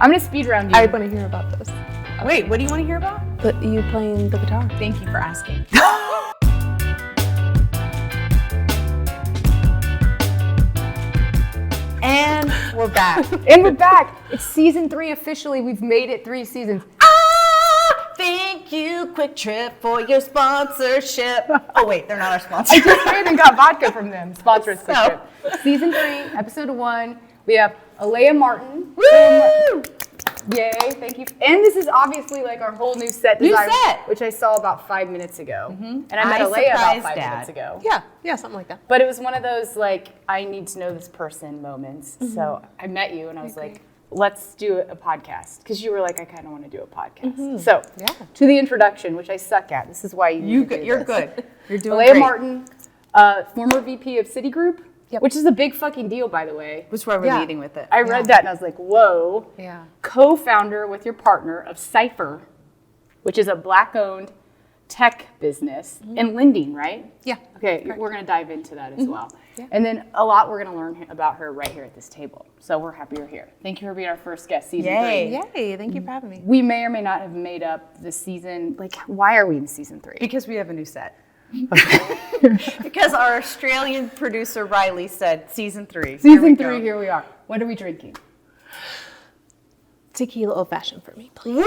I'm going to speed round you. I want to hear about this. Wait, what do you want to hear about? You playing the guitar. Thank you for asking. And we're back. And we're back. It's season 3 officially. We've made it 3 seasons. Thank you, Quick Trip, for your sponsorship. Oh, wait, they're not our sponsor. I just went and got vodka from them. Sponsor us. So. Season 3, episode 1. We have Alaia Martin. Woo! Yay, thank you. And this is obviously like our whole new set design, Which I saw about 5 minutes ago. Mm-hmm. And I met Alaia about 5 minutes ago. Yeah, something like that. But it was one of those like, I need to know this person moments. Mm-hmm. So I met you and I was like, let's do a podcast. Because you were like, I kind of want to do a podcast. Mm-hmm. So to the introduction, which I suck at. This is why you're good. You're doing Alaia great. Martin, former VP of Citigroup. Yep. Which is a big fucking deal, by the way. Which is why we're leading with it. I read that and I was like, whoa. Yeah. Co-founder with your partner of Cypher, which is a Black-owned tech business in lending, right? Yeah. Okay, we're going to dive into that as well. Yeah. And then a lot we're going to learn about her right here at this table. So we're happy you're here. Thank you for being our first guest, season 3. Yay, thank you for having me. We may or may not have made up the season. Like, why are we in season 3? Because we have a new set. Because our Australian producer Hailee said season 3. Season 3, here we are. What are we drinking? Tequila old fashioned for me, please. Woo!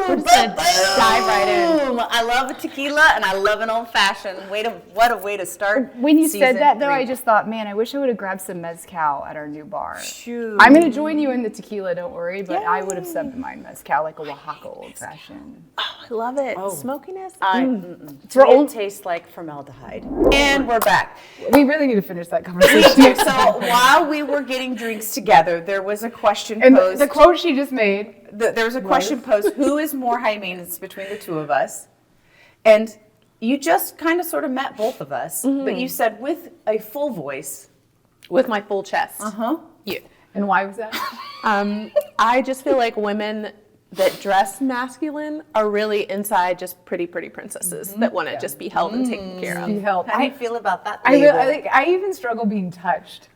We're just gonna dive right in. I love a tequila and I love an old fashioned. What a way to start. When you said that though, 3. I just thought, man, I wish I would have grabbed some mezcal at our new bar. Shoot. I'm gonna join you in the tequila, don't worry, but I would have subbed mine mezcal, like a Oaxaca old fashioned. Oh, I love it. Smokiness. It tastes like formaldehyde. And we're back. We really need to finish that conversation. So while we were getting drinks together, there was a question And posed. the quote she just made. There was a question posed, who is more high maintenance between the two of us? And you just kind of sort of met both of us, but you said with a full voice. With my full chest. Uh-huh. Yeah. And why was that? I just feel like women that dress masculine are really inside just pretty princesses that want to just be held and taken care of. How do you feel about that? I even struggle being touched.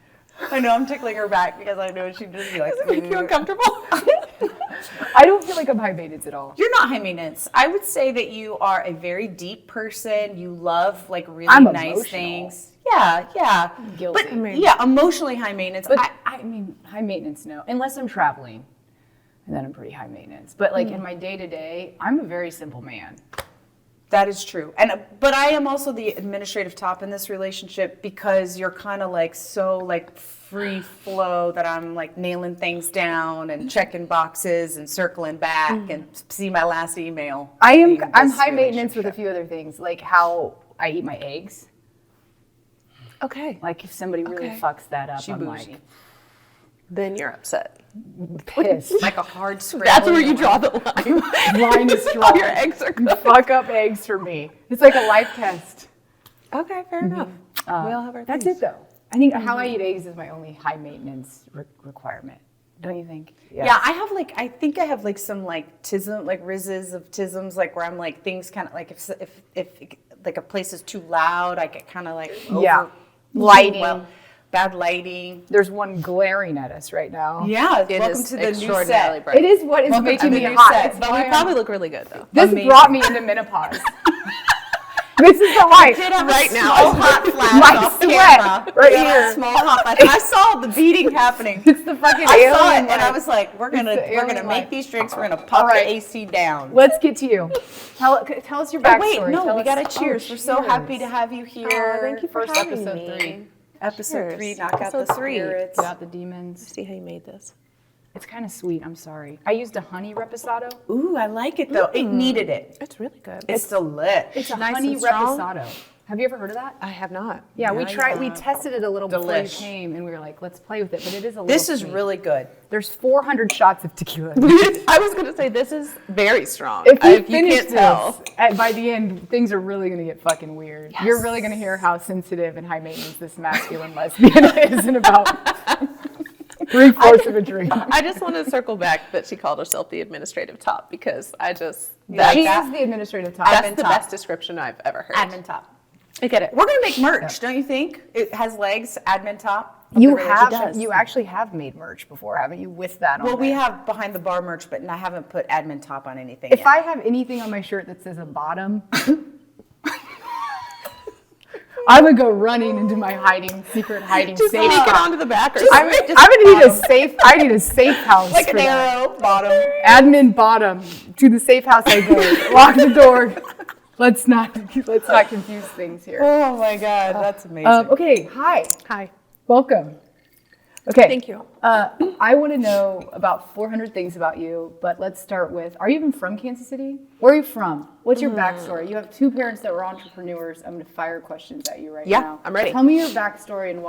I know, I'm tickling her back because I know she'd just be like, Does it make you uncomfortable? I don't feel like I'm high maintenance at all. You're not high maintenance. I would say that you are a very deep person. You love like really nice emotional. Things. Yeah. Guilty. But emotionally high maintenance. But I mean, high maintenance, no. Unless I'm traveling, and then I'm pretty high maintenance. But like in my day-to-day, I'm a very simple man. That is true. But I am also the administrative top in this relationship because you're kind of like so like free flow that I'm like nailing things down and checking boxes and circling back and see my last email. I'm high maintenance with a few other things, like how I eat my eggs. Okay. Like if somebody really fucks that up, I'm bougie. like Then you're upset. pissed. Like a hard scramble. That's where you draw the line. Line is drawn. All your eggs are good. Fuck up eggs for me. It's like a life test. Okay, fair enough. We all have our That's things. it though. I think how I eat eggs is my only high maintenance requirement. Don't you think? Yeah, I think I have like some like tism, like rizzes of tisms, like where I'm like things kind of like if like a place is too loud, I get kind of like lighting. Bad lighting. There's one glaring at us right now. Yeah, It welcome is to the new extraordinarily set. bright. It is what is Welcome making to the me new hot. set. It's But why we probably look really good though. this amazing. brought me into menopause. This is the light. Right now. Small hot flash My off sweat camera. right Yeah, here. Small hot flash. I saw the beating happening. It's the fucking I alien saw it, and light. I was like, we're the gonna alien make light. these drinks. We're gonna pop right. the AC down. Let's get to you. Tell us your backstory. Wait, no, Tell we us- gotta cheers. We're so cheers. happy to have you here. Oh, thank you for First having episode me. 3. Episode Cheers. 3, knock out the Episode 3. spirits. Get out the demons. See how you made this. It's kind of sweet. I'm sorry. I used a honey reposado. Ooh, I like it though. It needed it. It's really good. It's still lit. It's a nice honey and strong. reposado. Have you ever heard of that? I have not. Yeah, we Yeah, tried. yeah. We tested it a little before you Delish. came, and we were like, let's play with it. But it is a little. This is sweet. really good. There's 400 shots of tequila. I was going to say this is very strong. If you you finish can't tell. this, by the end, things are really going to get fucking weird. You're really going to hear how sensitive and high maintenance this masculine lesbian is in about 3/4 of a drink. I just want to circle back that she called herself the administrative top because I just She that's, is the administrative top. that's admin the top. best description I've ever heard. Admin top. I get it. We're gonna make merch, don't you think? It has legs. Admin top. You actually have made merch before, haven't you? With that on Well, we there? have behind the bar merch, but I haven't put admin top on anything If yet. I have anything on my shirt that says a bottom, I would go running into my secret hiding Just safe. sneak it onto the back or I'm something. gonna need a safe. I need a safe house. like for an that. arrow bottom. Admin bottom. To the safe house I go. Lock the door. Let's not confuse things here. Oh my God, that's amazing. Okay. Hi. Hi. Welcome. Okay. Thank you. I want to know about 400 things about you, but let's start with, are you even from Kansas City? Where are you from? What's your backstory? You have two parents that were entrepreneurs. I'm going to fire questions at you right now. Yeah, I'm ready. Tell me your backstory and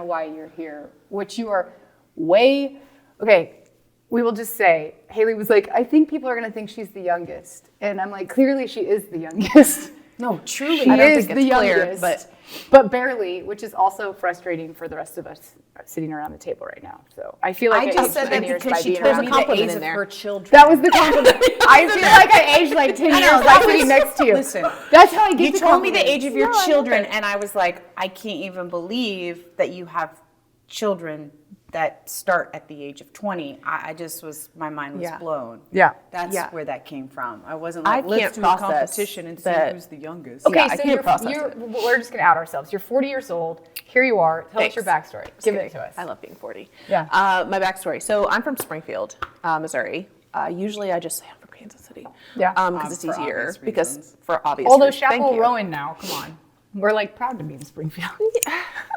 why you're here, which you are okay, we will just say, Hailee was like, I think people are going to think she's the youngest. And I'm like, clearly she is the youngest. No, truly. She I don't is think the it's clear, youngest, but barely, which is also frustrating for the rest of us sitting around the table right now. So I feel like I just said that because she told me the compliment age in of there. her children. That was the compliment. I feel like I aged like 10 years by sitting next to you. Listen, That's how I get you the told me the compliments. age of your No, I love children, it. and I was like, I can't even believe that you have children that start at the age of 20. My mind was Yeah. blown. Yeah. That's Yeah. where that came from. I wasn't I like, let's can't do a process competition and see that- who's the youngest. Okay, Yeah, I so can't process we're just going to out ourselves. You're 40 years old. Here you are. Tell us your backstory. Give it to us. I love being 40. Yeah. My backstory. So I'm from Springfield, Missouri. Usually I just say I'm from Kansas City. Yeah. Because it's For easier. obvious Because reasons. for obvious Although reasons. Thank Chappell you. Rowan now, come on. We're like proud to be in Springfield.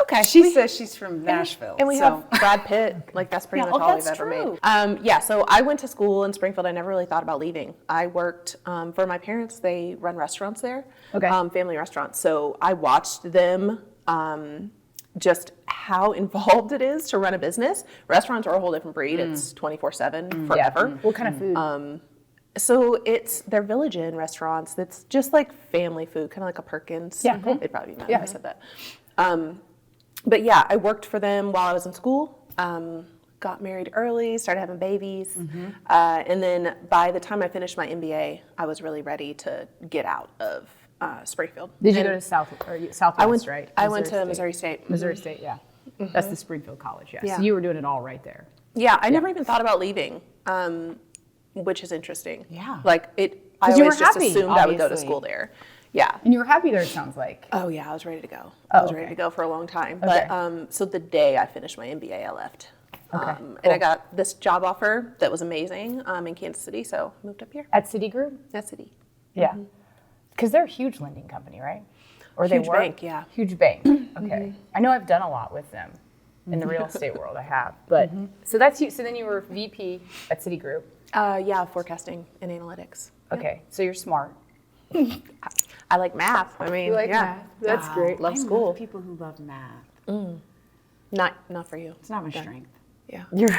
Okay. She says she's from Nashville. And we so. have Brad Pitt. Like, that's pretty much all we've that's ever true. made. So I went to school in Springfield. I never really thought about leaving. I worked for my parents. They run restaurants there. Okay. Family restaurants. So I watched them just how involved it is to run a business. Restaurants are a whole different breed. It's 24/7 forever. What kind of food? So they're Village Inn restaurants. That's just like family food, kind of like a Perkins. Yeah. Mhm. It'd probably be mad if I said that. But yeah, I worked for them while I was in school. Got married early, started having babies, and then by the time I finished my MBA, I was really ready to get out of Springfield. Did you And go to Southwest, I went, right? I went to Missouri State. Missouri State, yeah. That's the Springfield College, yeah. Yeah. So you were doing it all right there. Yeah, I never even thought about leaving, which is interesting. Yeah. Like I 'Cause you were always just happy, assumed I would go to obviously. school there. Yeah. And you were happy there, it sounds like. Oh yeah, I was ready to go. Oh, I was ready okay. to go for a long time. Okay. But so the day I finished my MBA, I left. Okay, And cool. I got this job offer that was amazing in Kansas City, so I moved up here. At Citigroup? That city. Yeah. Because they're a huge lending company, right? Or Huge they were? bank, yeah. Huge bank. Okay. I know I've done a lot with them in the real estate world. I have. But so that's you. So then you were VP at Citigroup. Yeah, forecasting and analytics. Okay. So you're smart. I like math. I mean, You like yeah. math. That's great. Love school. People who love math. Not for you. It's not my strength. Yeah. You're.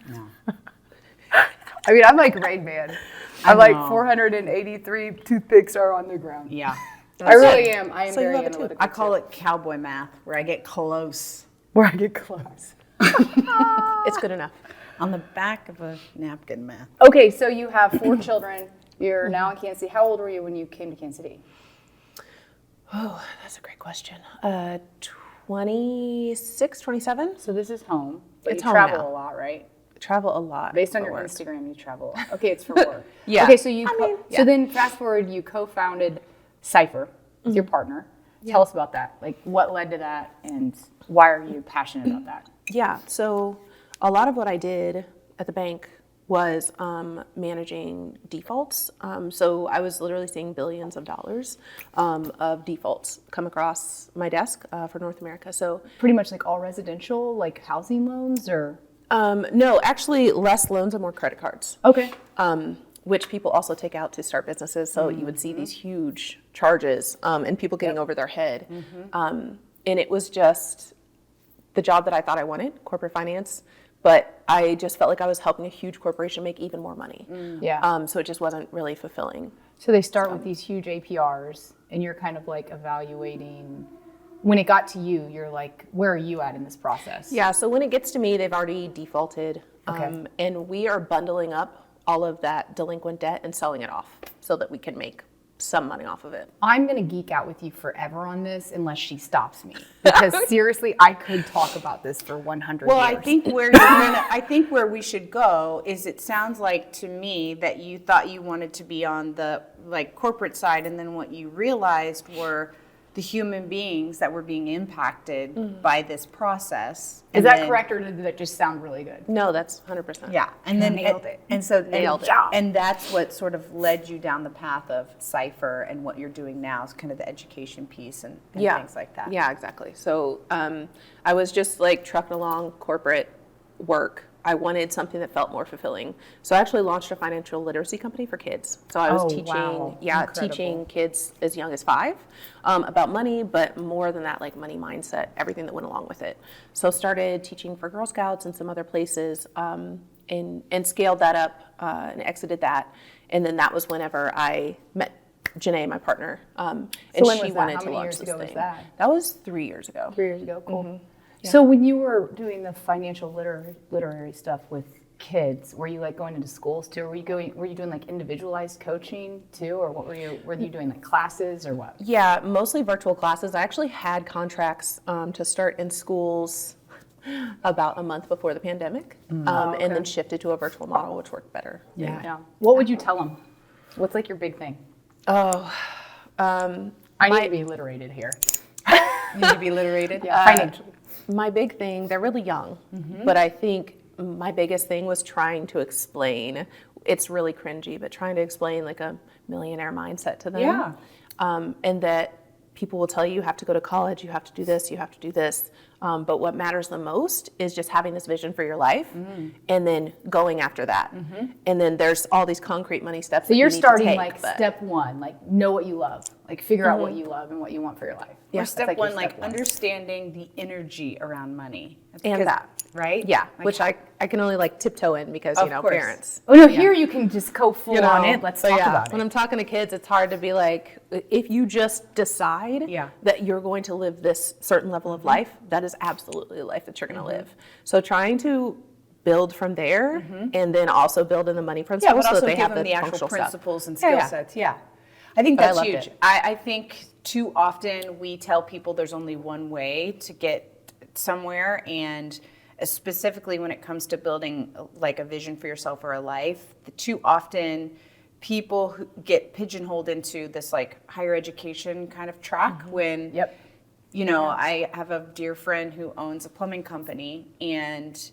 No. I mean, I'm like Rain Man. I'm like know. 483 toothpicks are on the ground. Yeah. I really am. I am So you very love it too. analytical. I call it cowboy math, where I get close where I get close. It's good enough. on the back of a napkin math. Okay, so you have 4 children. You're now in Kansas City. How old were you when you came to Kansas City? Oh, that's a great question. 26, 27. So this is home. But It's you home travel now. a lot, right? Travel a lot. Based on for your work. Instagram, you travel. Okay, it's for work. Yeah. Okay, so yeah. then fast forward, you co-founded Cypher with your partner. Tell us about that. Like, what led to that, and why are you passionate about that? Yeah, so a lot of what I did at the bank was managing defaults. So I was literally seeing billions of dollars of defaults come across my desk for North America. So Pretty much like all residential, like housing loans, or no, actually less loans and more credit cards. okay. Which people also take out to start businesses. So you would see these huge charges and people getting over their head. And it was just the job that I thought I wanted, corporate finance. But I just felt like I was helping a huge corporation make even more money. Yeah. So it just wasn't really fulfilling. So they start with these huge APRs, and you're kind of like evaluating. When it got to you, you're like, where are you at in this process? Yeah, so when it gets to me, they've already defaulted. Okay. And we are bundling up all of that delinquent debt and selling it off so that we can make some money off of it. I'm going to geek out with you forever on this unless she stops me. Because seriously, I could talk about this for 100 Well, years. I think where we should go is, it sounds like to me that you thought you wanted to be on the like corporate side, and then what you realized were the human beings that were being impacted by this process. Is that correct, or did that just sound really good? No, that's 100%. Yeah, and then Nailed it. And so Nailed it. And that's what sort of led you down the path of Cypher, and what you're doing now is kind of the education piece and things like that. Yeah, exactly. So I was just like trucking along corporate work. I wanted something that felt more fulfilling. So I actually launched a financial literacy company for kids. So I was teaching kids as young as 5 about money, but more than that, like money mindset, everything that went along with it. So started teaching for Girl Scouts and some other places, and scaled that up and exited that. And then that was whenever I met Janae, my partner, and she wanted to launch this thing. That was 3 years ago. 3 years ago, cool. Mm-hmm. Yeah. So when you were doing the financial literary stuff with kids, were you like going into schools too? Or were you doing like individualized coaching too? Or what were you doing, like classes or what? Yeah, mostly virtual classes. I actually had contracts to start in schools about a month before the pandemic, and then shifted to a virtual model, which worked better. Yeah. What would you tell them? What's like your big thing? I need to be literated here. You need to be literated? Financially. My big thing, they're really young, but I think my biggest thing was trying to explain, it's really cringy, but trying to explain like a millionaire mindset to them. Yeah. And that people will tell you have to go to college, you have to do this, you have to do this. But what matters the most is just having this vision for your life and then going after that. And then there's all these concrete money steps. So you're starting take, like step 1, like know what you love, like figure out what you love and what you want for your life. Or step one, like understanding the energy around money. And that. Right? Yeah, like, which I can only like tiptoe in because, parents. Oh no, here you can just go full on it. Let's talk about it. When I'm talking to kids, it's hard to be like, if you just decide that you're going to live this certain level of life, that is absolutely the life that you're going to live. So trying to build from there and then also build in the money principles so that they have the actual principles and skill sets. I think that's huge. I think too often we tell people there's only one way to get somewhere, and specifically when it comes to building like a vision for yourself or a life, too often people who get pigeonholed into this like higher education kind of track when, you know, I have a dear friend who owns a plumbing company and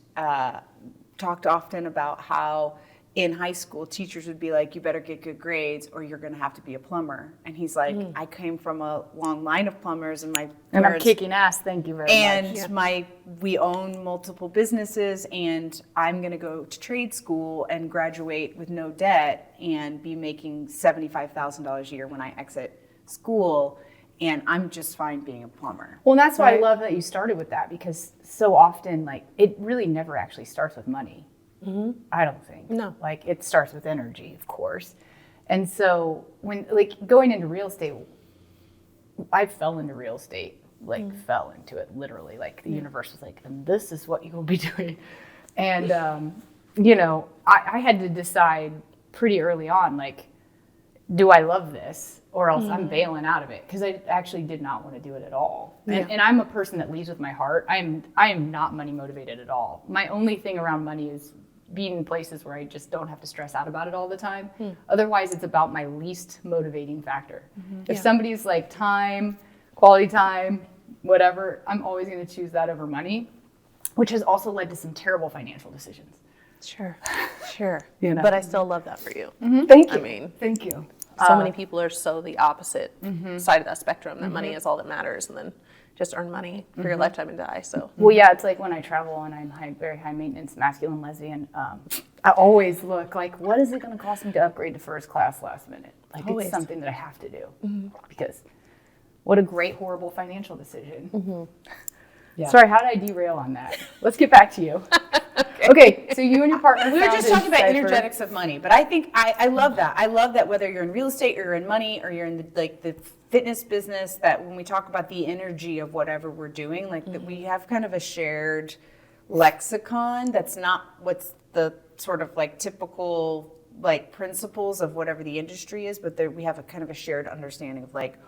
talked often about how in high school teachers would be like, you better get good grades or you're going to have to be a plumber. And he's like, I came from a long line of plumbers and my parents, I'm kicking ass, thank you very much. And we own multiple businesses, and I'm going to go to trade school and graduate with no debt and be making $75,000 a year when I exit school. And I'm just fine being a plumber. Well, that's why I love that you started with that, because so often, like, it really never actually starts with money. I don't think. No. Like, it starts with energy, of course. And so when, like, going into real estate, I fell into real estate, like, fell into it literally. Like, the universe was like, and this is what you will be doing. And, you know, I had to decide pretty early on, like, do I love this, or else I'm bailing out of it, because I actually did not want to do it at all. And I'm a person that leads with my heart. I am not money motivated at all. My only thing around money is being in places where I just don't have to stress out about it all the time. Otherwise, it's about my least motivating factor. If somebody's like time, quality time, whatever, I'm always going to choose that over money, which has also led to some terrible financial decisions. Sure. You know? But I still love that for you. Thank you. I mean, thank you. So many people are so the opposite side of that spectrum, that money is all that matters, and then just earn money for your lifetime and die. So well, yeah, it's like when I travel and I'm very high maintenance, masculine, lesbian. I always look like, what is it going to cost me to upgrade to first class last minute? Like, it's something that I have to do, because what a great, horrible financial decision. Sorry, how did I derail on that? Let's get back to you. Okay, so you and your partner. We were just talking about energetics of money, but I think I love that. I love that whether you're in real estate or you're in money or you're in the fitness business, that when we talk about the energy of whatever we're doing, like that we have kind of a shared lexicon that's not what's the sort of like typical like principles of whatever the industry is, but we have a kind of a shared understanding of like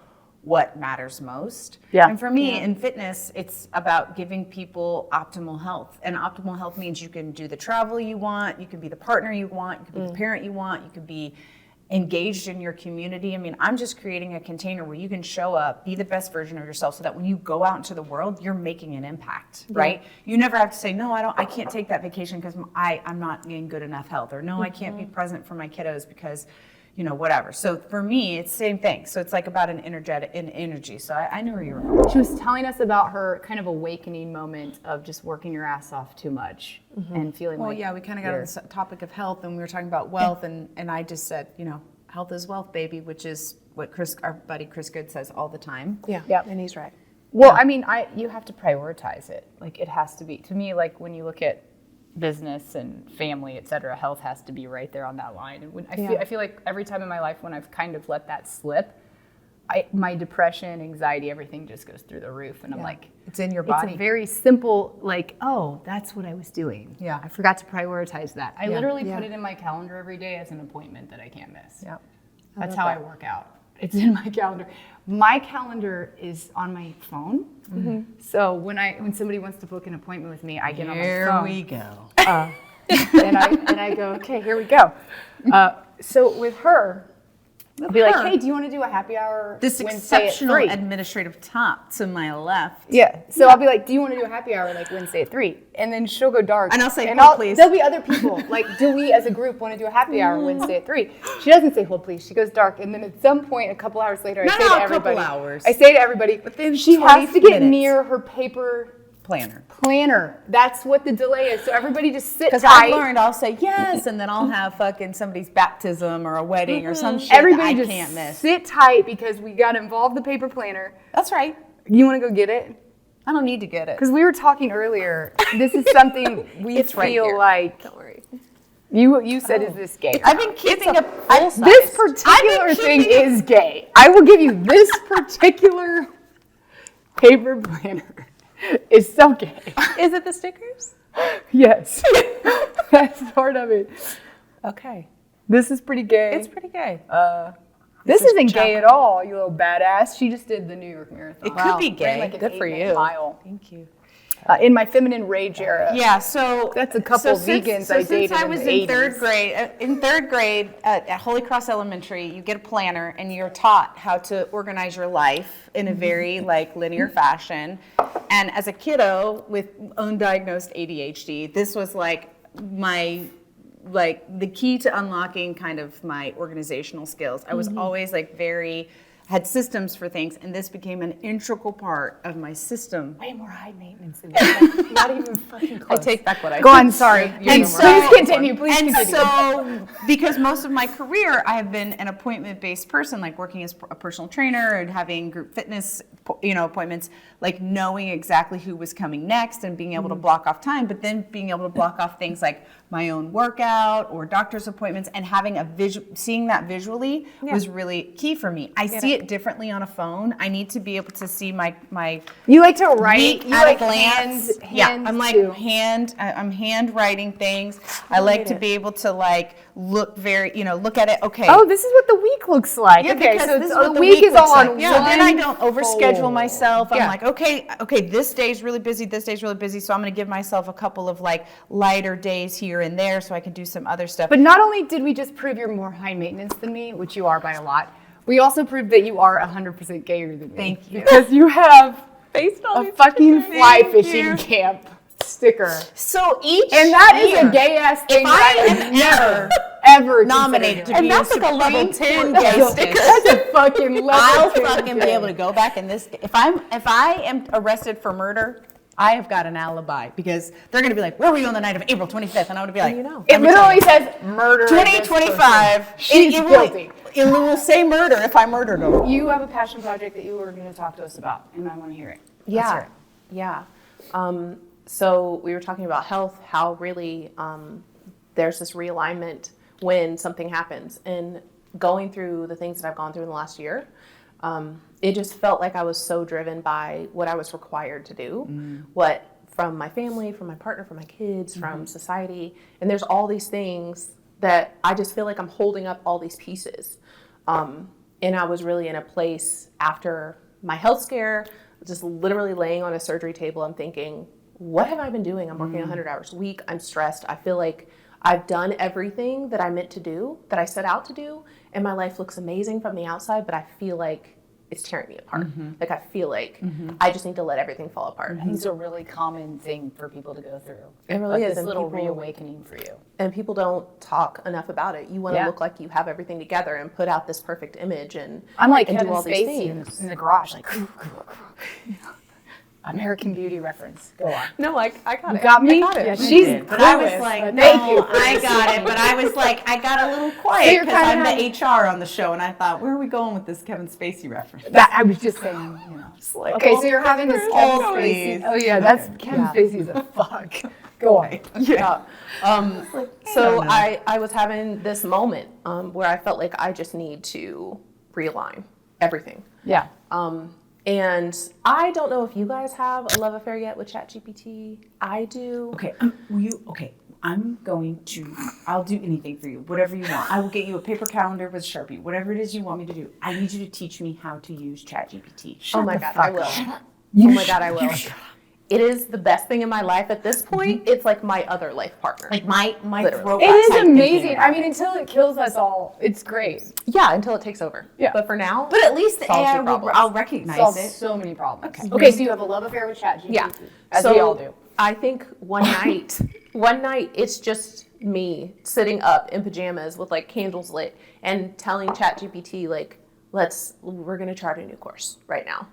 what matters most. Yeah. And for me in fitness, it's about giving people optimal health. And optimal health means you can do the travel you want, you can be the partner you want, you can be the parent you want, you can be engaged in your community. I mean, I'm just creating a container where you can show up, be the best version of yourself so that when you go out into the world, you're making an impact, right? You never have to say, no, I can't take that vacation because I'm not in good enough health, or no, I can't be present for my kiddos because, you know, whatever. So for me, it's the same thing. So it's like about an energy. So I knew where you were going. She was telling us about her kind of awakening moment of just working your ass off too much and feeling Well, like, yeah, we kind of got on the topic of health, and we were talking about wealth, and I just said, you know, health is wealth, baby, which is what our buddy Chris Good says all the time. Yeah, and he's right. well, I mean, you have to prioritize it. Like, it has to be, to me, like when you look at business and family, et cetera, health has to be right there on that line. And when I feel like every time in my life when I've kind of let that slip, my depression, anxiety, everything just goes through the roof. And I'm like, it's in your body. It's a very simple, like, oh, that's what I was doing. Yeah. I forgot to prioritize that. I literally Yeah. put it in my calendar every day as an appointment that I can't miss. Yeah. That's how I work out. It's in my calendar. My calendar is on my phone. So when somebody wants to book an appointment with me, I get on my phone. Here we go. and I go, okay, here we go. So with her, I'll be like, hey, do you want to do a happy hour This Wednesday at exceptional 3? administrative top to my left. Yeah. So I'll be like, do you want to do a happy hour like Wednesday at 3? And then she'll go dark. And I'll say, and hold, please. There'll be other people. Like, do we as a group want to do a happy hour Wednesday at 3? She doesn't say, hold, please. She goes dark. And then at some point, a couple hours later, I say to everybody. I say to everybody, Within she 20 has to get minutes. near her paper planner. That's what the delay is. So everybody just sit tight. Because I've learned, I'll say yes, and then I'll have fucking somebody's baptism or a wedding or some shit Everybody that I just can't miss. sit tight because we got to involve the paper planner. That's right. You want to go get it? I don't need to get it. Because we were talking earlier. This is something we It's right feel here. like. Don't worry. You said, is this gay? I've been keeping This particular thing is gay. I will give you this particular paper planner. It's so gay. Is it the stickers? Yes. That's part of it. Okay. This is pretty gay. It's pretty gay. This isn't gay at all, you little badass. She just did the New York Marathon. It could be Ran gay. like an Good for 8-minute you. mile. Thank you. In my feminine rage era. Yeah, so That's a couple vegans I dated since I in was the in third grade at Holy Cross Elementary, you get a planner and you're taught how to organize your life in a very like linear fashion. And as a kiddo with undiagnosed ADHD, this was like the key to unlocking kind of my organizational skills. I was always like had systems for things, and this became an integral part of my system. Way more high maintenance than that. Not even fucking close. I take back what I Go on, sorry. And so- Please continue. And so, because most of my career, I have been an appointment-based person, like working as a personal trainer and having group fitness, appointments, like knowing exactly who was coming next and being able to block off time, but then being able to block off things like my own workout or doctor's appointments, and having seeing that visually was really key for me. I see it differently on a phone. I need to be able to see my You like to write? You at like a glance. I'm like too. I'm hand writing things. I like to be able to like look look at it. Okay. Oh, this is what the week looks like. Yeah, okay, because so this is the what the week is looks all like. on Yeah, then I one don't overschedule fold. myself. I'm Yeah. like, okay, this day's really busy, this day's really busy, so I'm going to give myself a couple of like lighter days here and there so I can do some other stuff. But not only did we just prove you're more high maintenance than me, which you are by a lot, we also proved that you are 100% gayer than me. Thank you. Because you have Based on a fucking fly Thank fishing you. camp sticker. So each And that is year, a gay ass thing if I that I am would never, ever nominated consider to be doing. a Supreme 10 gay That's sticker, That's a fucking level I'll 10 fucking be gay. able to go back and if I am arrested for murder, I have got an alibi, because they're going to be like, where were you on the night of April 25th? And I would be like, It literally says murder. 2025. She's guilty. It will say murder if I murdered them. You have a passion project that you were going to talk to us about, and I want to hear it. Let's hear Yeah. it. Yeah. So we were talking about health, how really there's this realignment when something happens. And going through the things that I've gone through in the last year, it just felt like I was so driven by what I was required to do, from my family, from my partner, from my kids, from society. And there's all these things that I just feel like I'm holding up all these pieces. And I was really in a place after my health scare, just literally laying on a surgery table. I'm thinking, what have I been doing? I'm working 100 hours a week. I'm stressed. I feel like I've done everything that I meant to do, that I set out to do. And my life looks amazing from the outside, but I feel like it's tearing me apart. Like I feel like I just need to let everything fall apart. I think it's a really common thing for people to go through. It really is. This little reawakening for you. And people don't talk enough about it. You want to look like you have everything together and put out this perfect image and I'm like and Kevin do all these Spacey things. in the garage, like American Beauty reference. Go on. No, I got it. Got me? I got it. Yeah, she's But I was clueless, like, but no, thank you. I got it. But I was like, I got a little So quiet you're because I'm kinda the HR on the show, and I thought, where are we going with this Kevin Spacey reference? That I was just saying, you know. Like, Okay, so you're having this Kevin Oh, Spacey. please. Oh yeah, that's Kevin Spacey's a fuck. Go on. Yeah. So I was having this moment where I felt like I just need to realign everything. Yeah. And I don't know if you guys have a love affair yet with ChatGPT. I do. Okay, I'll do anything for you, whatever you want. I will get you a paper calendar with Sharpie, whatever it is you want me to do. I need you to teach me how to use ChatGPT. Oh my God, I will. Oh my God, I will. It is the best thing in my life at this point. It's like my other life partner. Like my Literally. throat. It got is tight thinking amazing. about I mean, until it kills us all, it's great. Yeah, until it takes over. Yeah. But for now, But at least the solves AI your problems. I'll recognize Solves it. so many problems. Okay. Okay, so you have a love affair with ChatGPT. yeah. As So we all do. I think one night it's just me sitting up in pajamas with like candles lit and telling ChatGPT like, we're gonna chart a new course right now.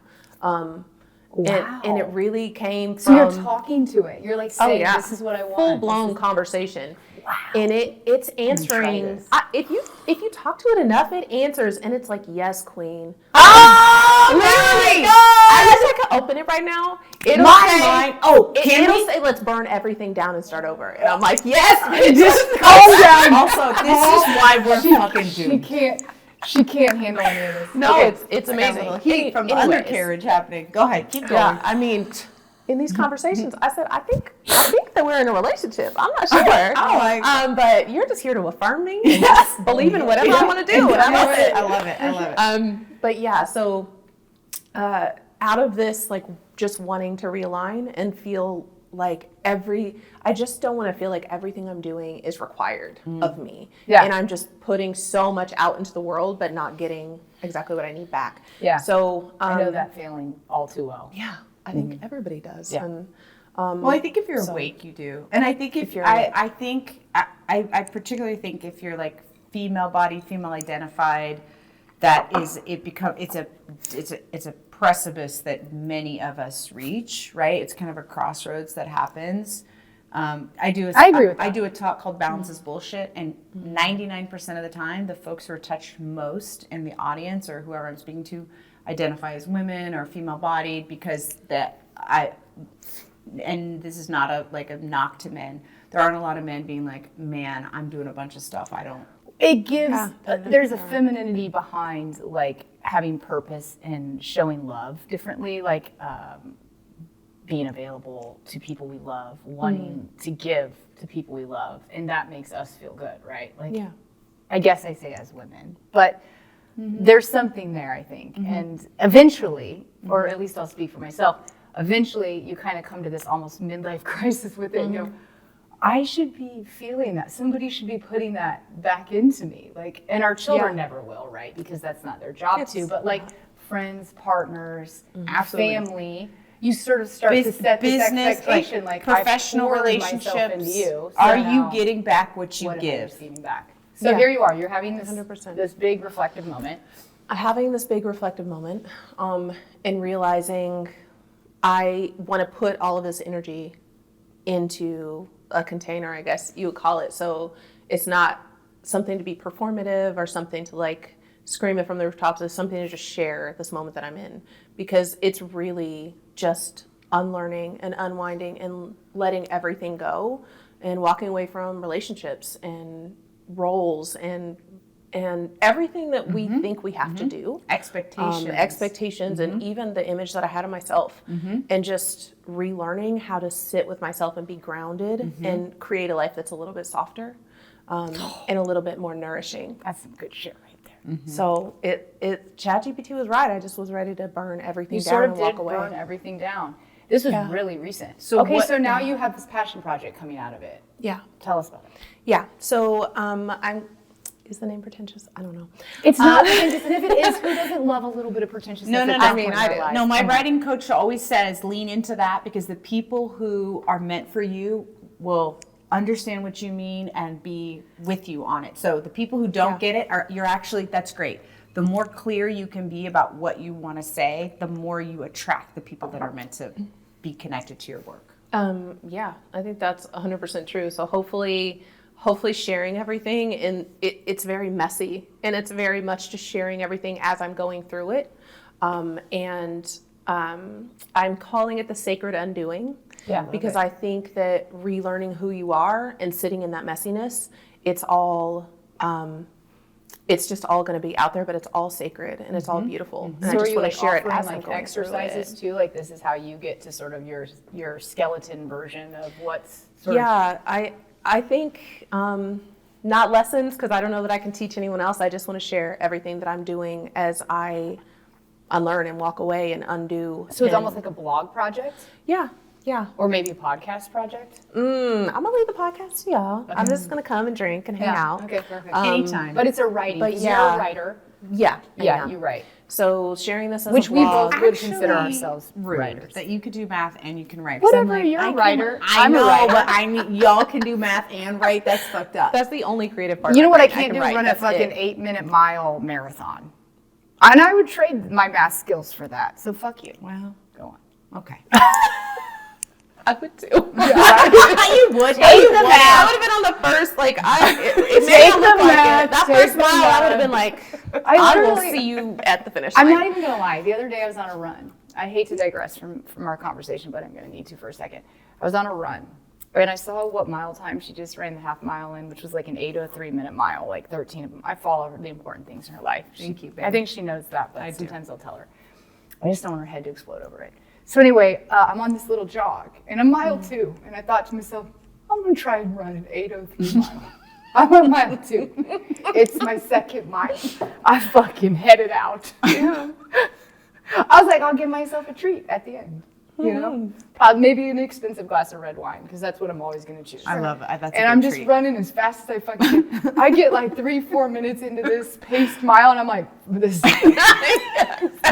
And it really came So from you're talking to it. You're like saying, this is what I want. full blown conversation. Wow. And it's answering. If you talk to it enough, it answers, and it's like, yes, queen. Oh Literally. my God! I wish I could open it right now. It'll say, let's burn everything down and start over. And I'm like, yes, Just calm down. Also, this is why we're fucking doomed. She can't handle any of this. No, Okay. it's I got a amazing. little heat from the Anyways. undercarriage happening. Go ahead, keep going. Yeah, I mean, in these conversations, I said, I think that we're in a relationship. I'm not sure. But you're just here to affirm me and just believe in whatever I want to do. And I love it. I love it. But yeah, so out of this, like, just wanting to realign and feel like I just don't want to feel like everything I'm doing is required of me. Yeah. And I'm just putting so much out into the world, but not getting exactly what I need back. Yeah. So I know that feeling all too well. Yeah, I think everybody does. Yeah. And, Well, I think if you're awake, you do, and I think if you're, I I particularly think if you're like female body, female identified, it's a precipice that many of us reach, right? It's kind of a crossroads that happens. I agree with that. I do a talk called Balance is Bullshit, and 99% of the time, the folks who are touched most in the audience or whoever I'm speaking to identify as women or female-bodied because and this is not a knock to men. There aren't a lot of men being like, man, I'm doing a bunch of stuff I don't. It gives, there's a femininity behind like having purpose and showing love differently, like being available to people we love, wanting to give to people we love. And that makes us feel good, right? Like, I guess I say as women, but there's something there, I think. And eventually, or at least I'll speak for myself, eventually you kind of come to this almost midlife crisis with it. You know, I should be feeling that. Somebody should be putting that back into me. Like, and our children never will, right? Because that's not their job to. But like friends, partners, our family, you sort of start to set this expectation, like professional relationships. Into you. So are you getting back what you what give? am I receiving back? So here you are. You're having this 100%. This big reflective moment. Having this big reflective moment, and realizing I want to put all of this energy into a container, I guess you would call it. So it's not something to be performative or something to like scream it from the rooftops. It's something to just share this moment that I'm in, because it's really just unlearning and unwinding and letting everything go and walking away from relationships and roles and everything that we think we have to do. Expectations and even the image that I had of myself, and just relearning how to sit with myself and be grounded and create a life that's a little bit softer. and a little bit more nourishing. That's some good shit right there. So ChatGPT was right. I just was ready to burn everything You down sort of and walk did away. burn everything down. This was Yeah. really recent. So okay, what- so now you have this passion project coming out of it. Yeah. Tell us about it. Yeah. So is the name pretentious? I don't know. It's not pretentious, and if it is, who doesn't love a little bit of pretentiousness? No, at I this mean, point in I their do. life? No, my Come on. writing coach always says lean into that because the people who are meant for you will understand what you mean and be with you on it. So the people who don't get it that's great. The more clear you can be about what you want to say, the more you attract the people that are meant to be connected to your work. Yeah, I think that's 100% true. So hopefully sharing everything, and it's very messy, and it's very much just sharing everything as I'm going through it. I'm calling it the sacred undoing. Yeah, because I think that relearning who you are and sitting in that messiness, it's just all going to be out there, but it's all sacred and it's all beautiful. And So I are just you want to share it offering as I'm going exercises through it. too? Like this is how you get to sort of your skeleton version of what's sort of. Yeah, I think not lessons, because I don't know that I can teach anyone else. I just want to share everything that I'm doing as I unlearn and walk away and undo. So it's almost like a blog project, Yeah. or maybe a podcast project. I'm gonna leave the podcast to y'all. I'm just gonna come and drink and hang out. Okay, perfect. Anytime. But it's a writing. but 'cause yeah. you're a writer. Yeah. Yeah, you write. So sharing this as Which a we blog. both would consider ourselves rude writers. that you could do math and you can write. 'Cause I'm Whatever, like, you're a I writer. I I'm a know, writer. but I mean, y'all can do math and write. That's fucked up. That's the only creative part. You know of what I my brain. can't do? can write. Run a That's fucking it. 8-minute mile marathon. And I would trade my math skills for that. So fuck you. Well, Go on. okay. I would too. You would. Take the math. I would have been on the first, it made Take it look the like math, it. That take first the mile, I math. would have been like, I I will literally- see you at the finish I'm line. not even gonna lie. The other day I was on a run. I hate to digress from our conversation, but I'm gonna need to for a second. I was on a run, and I saw what mile time she just ran the half mile in, which was like an 8 or 3-minute mile, like 13 of them. I follow the important things in her life. Thank you, babe. I think she knows that, but I do. sometimes I'll tell her. I just don't want her head to explode over it. So anyway, I'm on this little jog, and I'm mile 2, and I thought to myself, I'm gonna try and run an 8:03 mile. I'm on mile 2. It's my second mile. I fucking headed out. I was like, I'll give myself a treat at the end. You know, maybe an expensive glass of red wine, because that's what I'm always going to choose. I love it. That's a And good I'm just treat. running as fast as I fucking can. I get like 3-4 minutes into this paced mile, and I'm like, this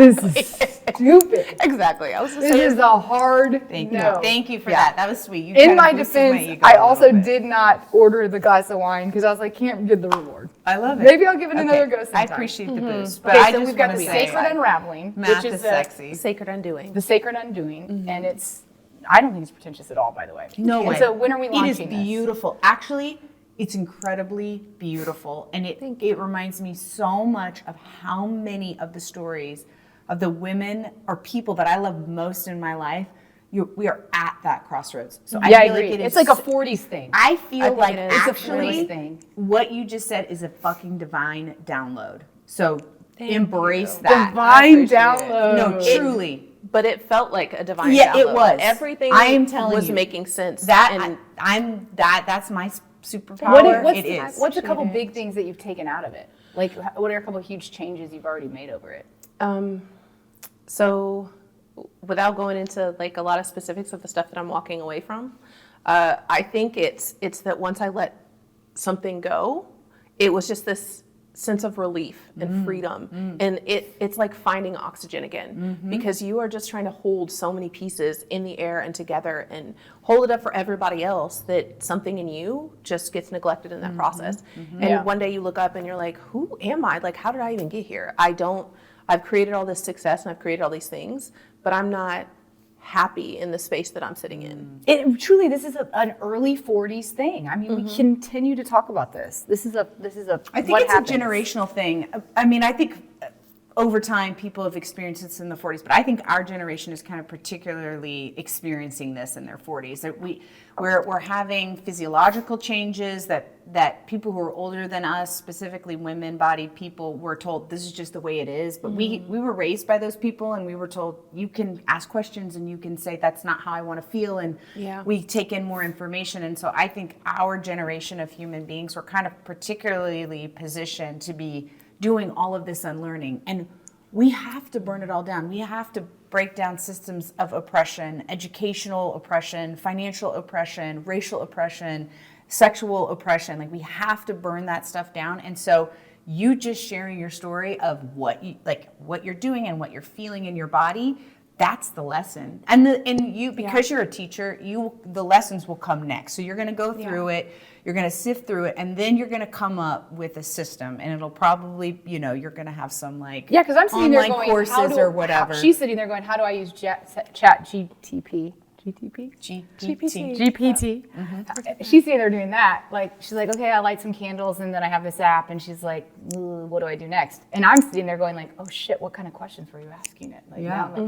is stupid. Exactly. I was just This saying. is a hard Thank no. you. Thank you for that. That was sweet. You In kind my of boosted my defense, ego I a little also bit. did not order the glass of wine because I was like, can't get the reward. I love it. Maybe I'll give it another go I sometime. appreciate the boost, but Okay, I so just we've got want the to be sacred unraveling, Math which is is the sexy. Sacred undoing. The sacred undoing, and it's. I don't think it's pretentious at all, by the way. No And way. So when are we launching It is this? beautiful. Actually, it's incredibly beautiful, and it reminds me so much of how many of the stories of the women or people that I love most in my life. We are at that crossroads. So Yeah, I feel agree. like It's like a 40s thing. I feel think like it is. It's a actually 40s thing. what you just said is a fucking divine download. So Thank embrace you. that. Divine appreciate it. download. No, truly. But it felt like a divine Yeah, it download. was. Everything I am telling was you. making sense. That and that's my superpower. What's, It is. what's a couple big things that you've taken out of it? Like, what are a couple huge changes you've already made over it? So without going into like a lot of specifics of the stuff that I'm walking away from, I think it's that once I let something go, it was just this sense of relief and freedom. And it's like finding oxygen again, because you are just trying to hold so many pieces in the air and together and hold it up for everybody else that something in you just gets neglected in that process. And Yeah. one day you look up and you're like, who am I? Like, how did I even get here? I've created all this success and I've created all these things, but I'm not happy in the space that I'm sitting in. It truly, this is an early 40s thing. I mean, we continue to talk about this. This is a. I think what it's happens. a generational thing. I mean, I think over time, people have experienced this in the 40s, but I think our generation is kind of particularly experiencing this in their 40s. That we're having physiological changes that people who are older than us, specifically women-bodied people, were told this is just the way it is. But we were raised by those people, and we were told you can ask questions and you can say that's not how I want to feel, and we take in more information. And so I think our generation of human beings were kind of particularly positioned to be doing all of this unlearning. And we have to burn it all down. We have to break down systems of oppression, educational oppression, financial oppression, racial oppression, sexual oppression. Like, we have to burn that stuff down. And so you just sharing your story of what you're doing and what you're feeling in your body, that's the lesson. And because you're a teacher, the lessons will come next. So you're going to go through it, you're going to sift through it, and then you're going to come up with a system. And it'll probably, you're going to have some because I'm sitting there going, courses or whatever. She's sitting there going, how do I use Chat GPT? GPT. She's sitting there doing that. She's like, okay, I light some candles and then I have this app, and she's like, what do I do next? And I'm sitting there going oh shit, what kind of questions were you asking it?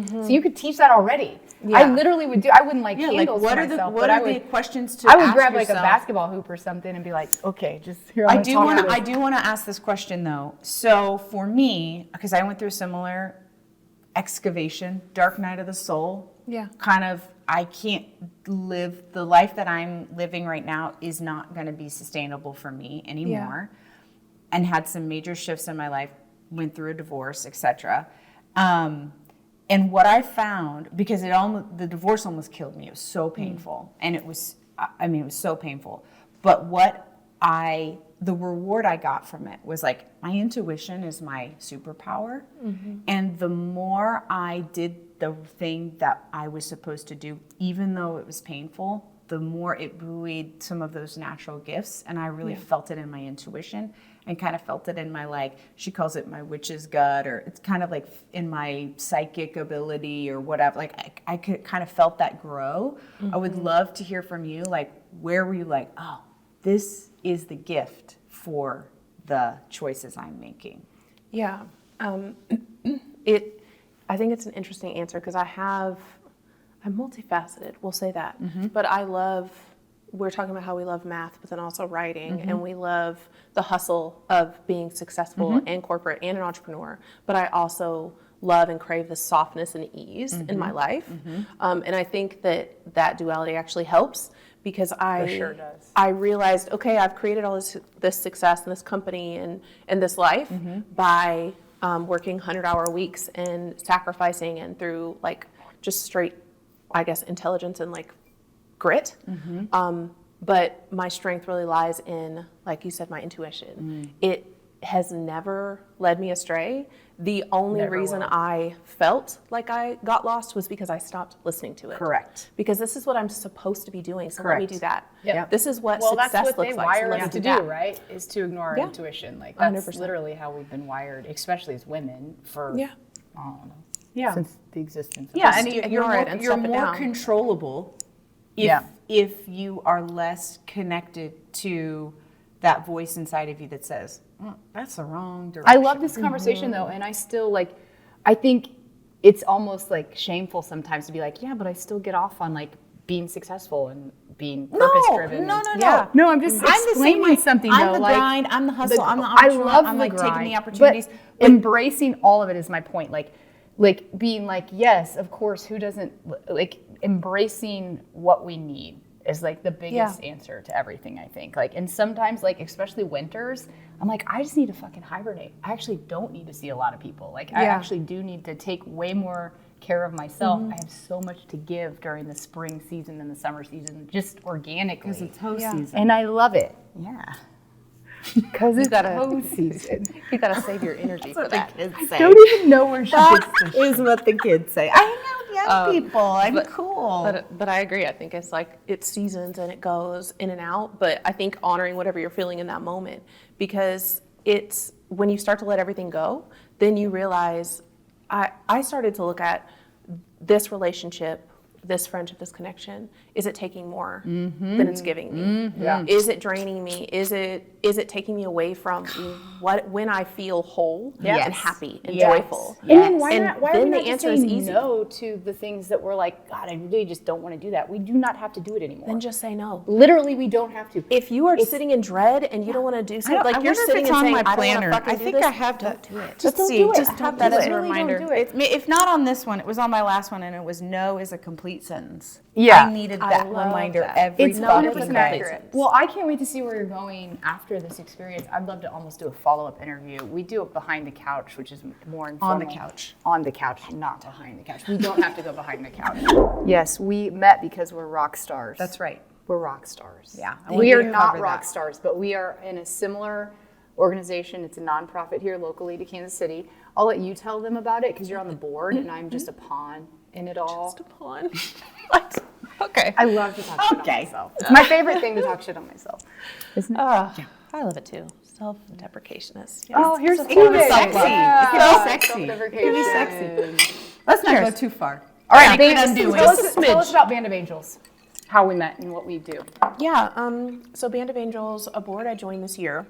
So you could teach that already. Yeah. I literally would I wouldn't light candles what for are myself, what are the questions to I would ask grab yourself? A basketball hoop or something and be like, okay, just here. I do want to ask this question though. So for me, because I went through a similar excavation, dark night of the soul. Yeah. Kind of, I can't live the life that I'm living right now is not going to be sustainable for me anymore. Yeah. And had some major shifts in my life, went through a divorce, etc. And what I found, because the divorce almost killed me. It was so painful. And it was so painful. But the reward I got from it was my intuition is my superpower. Mm-hmm. And the more I did the thing that I was supposed to do, even though it was painful, the more it buoyed some of those natural gifts. And I really felt it in my intuition and kind of felt it in my, she calls it my witch's gut, or it's kind of in my psychic ability or whatever. I could kind of felt that grow. Mm-hmm. I would love to hear from you. Where were you oh, this is the gift for the choices I'm making? Yeah. I think it's an interesting answer because I'm multifaceted, we'll say that. Mm-hmm. But we're talking about how we love math, but then also writing, and we love the hustle of being successful and corporate and an entrepreneur. But I also love and crave the softness and ease in my life. Mm-hmm. And I think that duality actually helps because sure does. I realized, okay, I've created all this success and this company and this life by working 100-hour weeks and sacrificing and through just straight, I guess, intelligence and grit. Mm-hmm. But my strength really lies in, like you said, my intuition. It has never led me astray. The only reason I felt like I got lost was because I stopped listening to it. Correct. Because this is what I'm supposed to be doing, so let me do that. Yep. This is what success looks like. Well, that's what they wire us to do, right? Is to ignore our intuition. That's 100%. Literally how we've been wired, especially as women, for I don't know, since the existence of and you're more controllable if you are less connected to that voice inside of you that says, that's the wrong direction. I love this conversation though, and I still I think it's almost shameful sometimes to be but I still get off on being successful and being purpose driven. No. No, I'm just explaining something though. I'm the grind, I'm the hustle, I'm the I entrepreneur, love I'm the grind, taking the opportunities. But embracing all of it is my point. Being yes, of course, who doesn't embracing what we need is the biggest answer to everything, I think. And sometimes especially winters, I'm I just need to fucking hibernate. I actually don't need to see a lot of people. I actually do need to take way more care of myself. I have so much to give during the spring season and the summer season, just organically. Because it's host season. And I love it. Yeah. Because it's host season. You gotta save your energy for that. Kids say. Don't even know where she gets the shit. Is what the kids say. I know young people. I'm cool. But I agree. I think it's it's seasons and it goes in and out. But I think honoring whatever you're feeling in that moment, because it's when you start to let everything go, then you realize I started to look at this relationship this friendship, this connection, is it taking more than it's giving me? Yeah. Is it draining me? Is it taking me away from when I feel whole and happy and joyful? And then why And are then we the not answer just is saying easy. no to the things that we're like, God, I really just don't want to do that. We do not have to do it anymore. Then just say no. Literally, we don't have to. If you are sitting in dread and you don't want to do something, like you're sitting and saying, I don't want to fucking do this, I have don't do it. Just don't see, do it. just have that as a Really don't reminder. do it. If not on this one, it was on my last one, and it was no is a complete sentence. Yeah. I needed I that love reminder that. every It's fucking 100% day. accurate. Well, I can't wait to see where you're going after this experience. I'd love to almost do a follow-up interview. We do it behind the couch, which is more informal. On the couch. On the couch, not behind the couch. We don't have to go behind the couch. Yes, we met because we're rock stars. That's right. We're rock stars. Yeah, I We want you are to not cover rock that. stars, but we are in a similar organization. It's a nonprofit here locally to Kansas City. I'll let you tell them about it because you're on the board and I'm just a pawn in it all. Just a pawn. Okay. I love to talk shit on Okay. myself. It's my favorite thing to talk shit on myself. Isn't it? I love it too. Self-deprecation is. Oh, here's It can be Steven. sexy. Yeah. It can be sexy. Self-deprecation. It can be sexy. Let's not go too far. All right, I could undo it. tell us Just a tell smidge. us about Band of Angels, how we met and what we do. Yeah, so Band of Angels, a board I joined this year,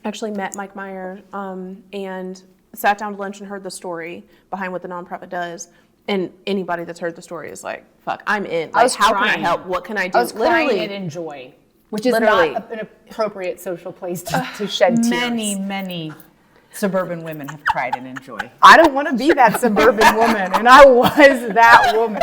actually met Mike Meyer and sat down to lunch and heard the story behind what the nonprofit does. And anybody that's heard the story is like, fuck, I'm in. Like, was how can I crying. help? What can I do? I was crying and enjoy, which is Literally. not an appropriate social place to shed tears. Many suburban women have cried and enjoyed. I don't want to be that suburban woman, and I was that woman.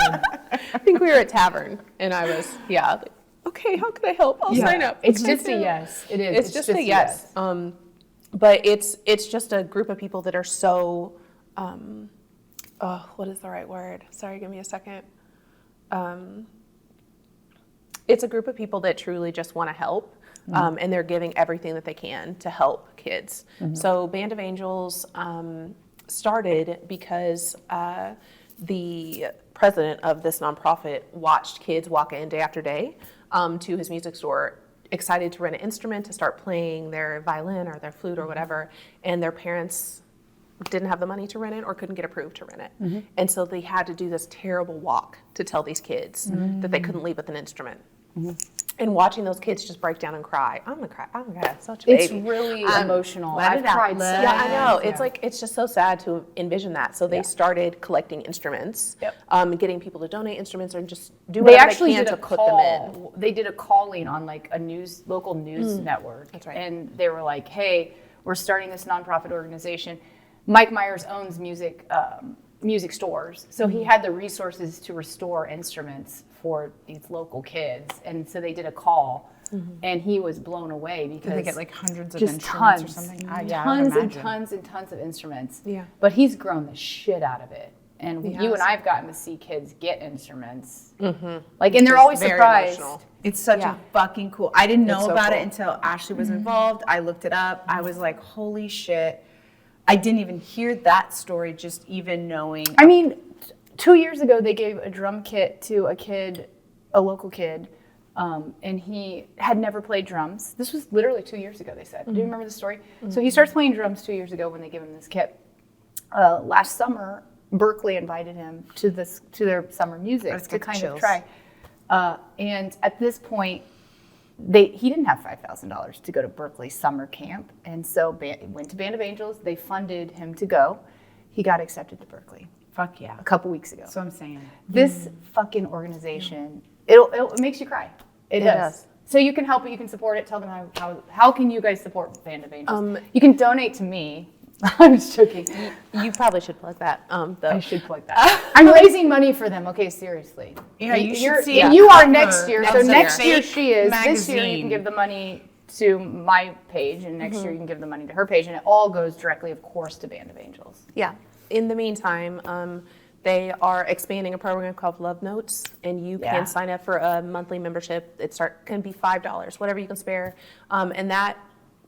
I think we were at Tavern, and I was, like, okay, how can I help? I'll sign up. It's just a yes. It is. It's just a yes. But it's just a group of people that are so, what is the right word? Sorry, give me a second. It's a group of people that truly just want to help, and they're giving everything that they can to help kids. So Band of Angels started because the president of this nonprofit watched kids walk in day after day to his music store, excited to rent an instrument to start playing their violin or their flute or whatever, and their parents didn't have the money to rent it or couldn't get approved to rent it. And so they had to do this terrible walk to tell these kids that they couldn't leave with an instrument. And watching those kids just break down and cry. I'm gonna cry. Oh my God, such a baby. It's really emotional. let I've it out. cried so Let Yeah, much. I know. It's like, it's just so sad to envision that. So they started collecting instruments, getting people to donate instruments or just do They whatever actually they can did to a put them in. call. They did a calling on like a local news network. That's right. And they were like, "Hey, we're starting this nonprofit organization." Mike Myers owns music stores, so he had the resources to restore instruments for these local kids, and so they did a call. And he was blown away because Did they get like hundreds of just instruments tons, or something? tons I and would imagine. tons and tons of instruments. Yeah. But he's grown the shit out of it. And He you has. and I have gotten to see kids get instruments. Like, and they're always very surprised. emotional. It's such a fucking cool. I didn't know It's so about cool. it until Ashley was involved. I looked it up. I was like, holy shit. I didn't even hear that story, just even knowing. I mean, 2 years ago, they gave a drum kit to a local kid, and he had never played drums. This was literally 2 years ago, they said. Do you remember the story? So he starts playing drums 2 years ago when they give him this kit. Last summer, Berkeley invited him to their summer music Let's to get kind chills. of try. And at this point, he didn't have $5,000 to go to Berkeley summer camp, and so went to Band of Angels. They funded him to go. He got accepted to Berkeley Fuck yeah. a couple weeks ago. That's what I'm saying. This fucking organization, it makes you cry. It does. So you can help it, you can support it. Tell them how can you guys support Band of Angels? You can donate to me. I'm just joking. You probably should plug that, though. I should plug that. I'm raising money for them. Okay, seriously. Yeah, you should You're- see and it. you are Her next year. So next next year. year she is. This year you Magazine. can give the money to my page, and next year you can give the money to her page, and it all goes directly, of course, to Band of Angels. Yeah. In the meantime, they are expanding a program called Love Notes, and you Yeah. can sign up for a monthly membership. Can be $5, whatever you can spare, and that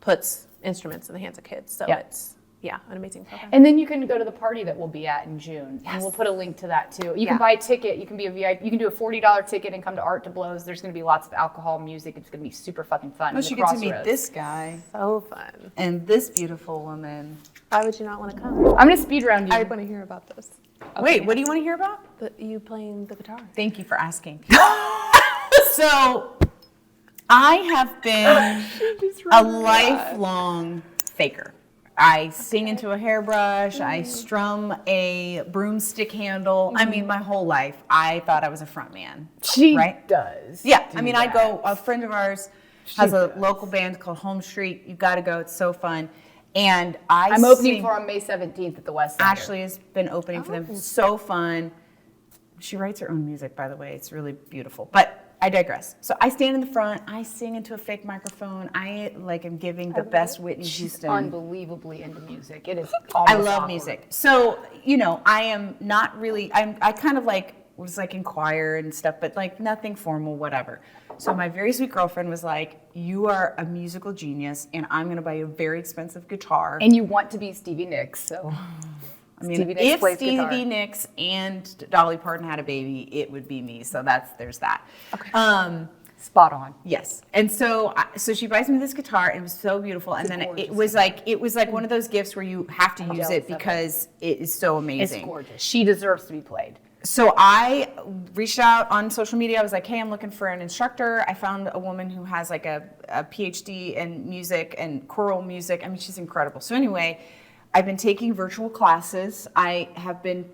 puts instruments in the hands of kids. So it's an amazing program. And then you can go to the party that we'll be at in June, and we'll put a link to that too. You can buy a ticket. You can be a VIP. You can do a $40 ticket and come to Art to Blows. There's going to be lots of alcohol, music. It's going to be super fucking fun. Plus, in you the get to meet Crossroads. this guy So fun. and this beautiful woman. Why would you not want to come? I'm going to speed round you. I want to hear about this. Wait, what do you want to hear about? You playing the guitar. Thank you for asking. So, I have been a lifelong faker. I sing into a hairbrush. I strum a broomstick handle. I mean, my whole life, I thought I was a front man. She right? does. Yeah, I mean, I go. A friend of ours has a local band called Home Street. You got to go. It's so fun. And I'm opening for on May 17th at the West Center. Ashley has been opening for them. So fun. She writes her own music, by the way. It's really beautiful. But I digress. So I stand in the front. I sing into a fake microphone. I am giving the best Whitney Houston. Unbelievably into music. It is. I love music. So I am not really. I kind of was in choir and stuff, but nothing formal, whatever. So my very sweet girlfriend was like, "You are a musical genius, and I'm going to buy you a very expensive guitar." And you want to be Stevie Nicks, so. I mean, if Stevie Nicks and Dolly Parton had a baby, it would be me. So there's that. Okay. Spot on. Yes. And so she buys me this guitar. And it was so beautiful. And then it was like one of those gifts where you have to use it because it is so amazing. It's gorgeous. She deserves to be played. So I reached out on social media. I was like, hey, I'm looking for an instructor. I found a woman who has a PhD in music and choral music. I mean, she's incredible. So anyway, I've been taking virtual classes. I have been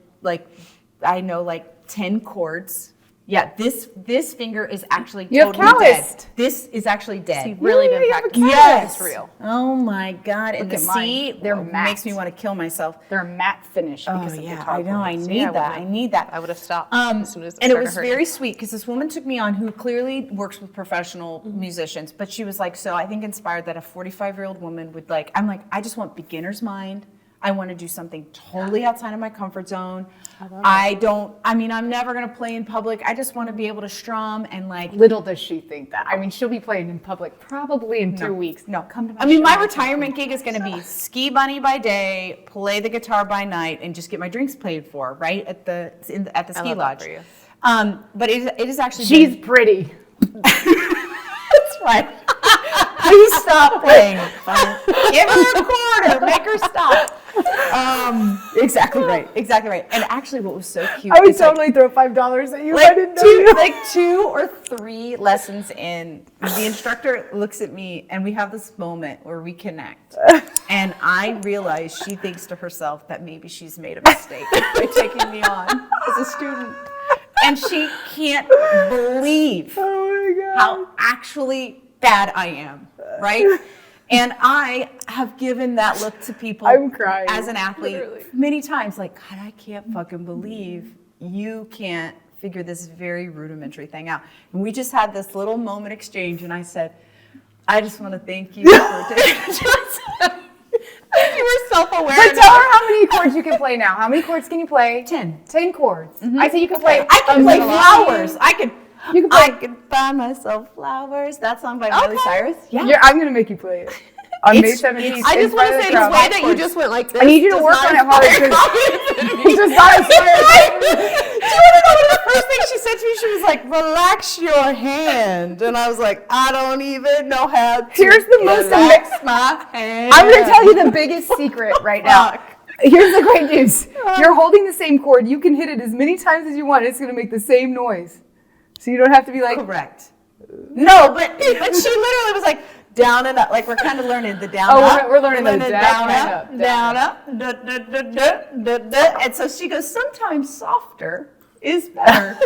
I know 10 chords. Yeah, this finger is actually totally dead. This is actually dead. So you've really been practicing. Yes. It's real. Oh my God. And Look the at C mine. makes me want to kill myself. They're matte finish because of the guitar. I know. I need that. I need that. I would have stopped as soon as it and it started was hurting. very sweet because this woman took me on who clearly works with professional musicians, but she was like, so I think inspired that a 45-year-old woman would I'm like, I just want beginner's mind. I want to do something totally outside of my comfort zone. I'm never going to play in public. I just want to be able to strum and Little does she think that. I mean, she'll be playing in public probably in 2 weeks. No, come to my show. My retirement gig is going to be ski bunny by day, play the guitar by night, and just get my drinks paid for, right? At the ski lodge. For you. But it is actually She's pretty. That's right. Please stop playing. Give her a quarter. Make her stop. Exactly right. And actually, what was so cute? I would totally throw $5 at you if I didn't know you. 2 or 3 lessons in, the instructor looks at me, and we have this moment where we connect. And I realize she thinks to herself that maybe she's made a mistake by taking me on as a student. And she can't believe how actually bad I am, right? And I have given that look to people I'm crying, as an athlete many times, God, I can't fucking believe you can't figure this very rudimentary thing out. And we just had this little moment exchange, and I said, I just want to thank you for taking you were self-aware. But tell her how many chords you can play now. How many chords can you play? 10. 10 chords. I say you can play. I can play flowers. I can play. I can buy myself flowers. That song by Miley Cyrus. Yeah. I'm going to make you play it. On May 17th. I just want to say the way that you just went like this. I need you to work on it hard because you just not inspired. Do you want to know what the first thing she said to me? She was like, relax your hand. And I was like, I don't even know how to Here's the most relax my hand. I'm going to tell you the biggest secret right now. Here's the great news. You're holding the same chord. You can hit it as many times as you want. It's going to make the same noise. So you don't have to be like... Correct. No, but she literally was like, down and up. We're kind of learning the down up. We're learning the down up. And so she goes, sometimes softer is better.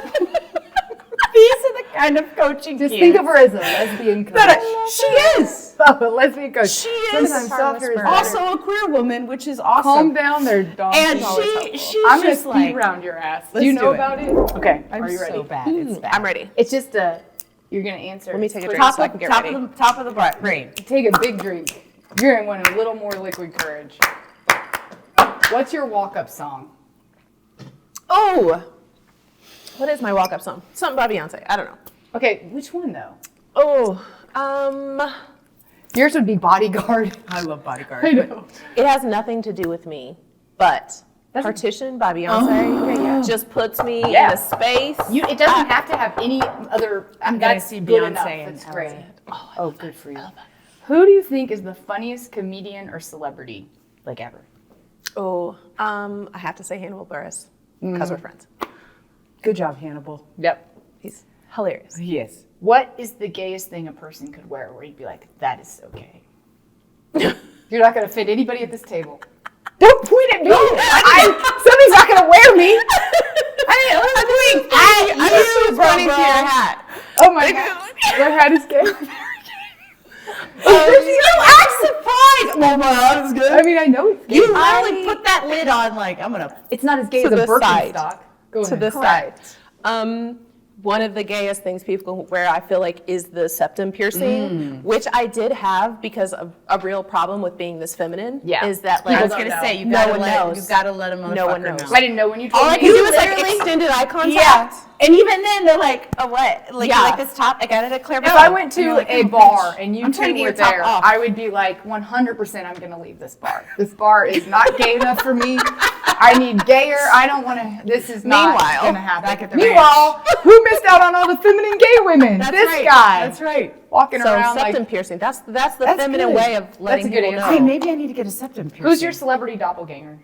These are the kind of coaching Just think of her as a lesbian coach. No, she is. Oh, a lesbian coach. She is. Sometimes softer is better. Also a queer woman, which is awesome. Calm down there, dog. And she's I'm going to just speed round your ass. Do you know about it? Okay. Are you ready? So bad. It's bad. I'm ready. It's just you're going to answer. Let me take a drink Top so I can get ready. top of the brain. Take a big drink. You're going to want a little more liquid courage. What's your walk-up song? Oh, what is my walk-up song? Something by Beyonce. I don't know. Okay, which one though? Oh, yours would be Bodyguard. I love Bodyguard. I know. it has nothing to do with me, but Partition by Beyonce just puts me in a space. It doesn't have to have any other. I'm going to see Beyonce. That's great. Oh, good for you. Who do you think is the funniest comedian or celebrity ever? Oh, I have to say Hannibal Buress. because we're friends. Good job, Hannibal. Yep. He's hilarious. He is. What is the gayest thing a person could wear where you'd be like, that is so gay? You're not going to fit anybody at this table. Don't point at me. Somebody's not going to wear me. I was pointing to your hat. Oh my God. Your hat is gay. I'm surprised. Well, that was good. I mean, I know it's gay. You literally put that lid on like, I'm going to. It's not as gay To as a the side. Birkenstock. Go To ahead. the side. One of the gayest things people wear, I feel like, is the septum piercing, which I did have because of a real problem with being this feminine. Yeah. Is that People like I was don't going to know. say, you No gotta one knows. You got to let a motherfucker No one knows. know. I didn't know when you told All I me. can you do do is is like literally- extended eye contact. Yeah. And even then, they're like, oh, what? Like, Yeah. you like this top? I got it at Claire. If I went to like, a oh, bar bitch. and you I'm trying two to get were your top there, off. I would be like, 100% I'm going to leave this bar. This bar is not gay enough for me. I need gayer. I don't want to, this is not Meanwhile, going to happen. back at the Meanwhile, who missed out on all the feminine gay women? That's this right. guy. That's right. Walking So around septum like, piercing, that's the That's feminine good. way of letting That's a good people know. answer. Hey, maybe I need to get a septum piercing. who's your celebrity doppelganger?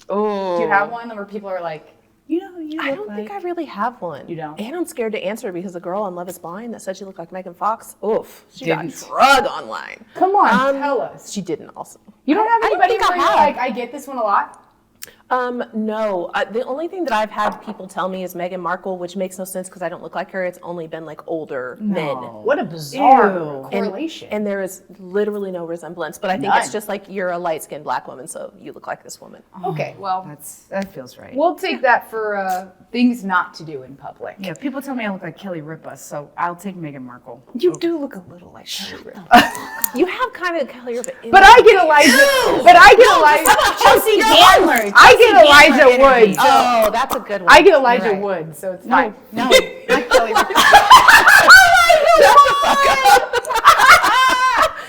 Oh. Do you have one where people are like, You know, you I look don't like. think I really have one. You don't? And I'm scared to answer because the girl on Love is Blind that said she looked like Megan Fox, oof, she Didn't. got drug online. come on, tell us. She didn't also. You don't have I don't anybody think I where you're have. like, I get this one a lot? No. The only thing that I've had people tell me is Meghan Markle, which makes no sense because I don't look like her. It's only been like older men. What a bizarre Ew. correlation. And there is literally no resemblance, but I think None. it's just like you're a light-skinned black woman, so you look like this woman. okay, well, That feels right. we'll take that for things not to do in public. Yeah, people tell me I look like Kelly Ripa, so I'll take Meghan Markle. You do look a little like Kelly Ripa. You have kind of Kelly Ripa. But I get Elijah. But I get Elijah. Chelsea Handler. I get Elijah Wood. So Oh, that's a good one. I get Elijah Right. Wood, so it's fine. No, not Kelly Ripa.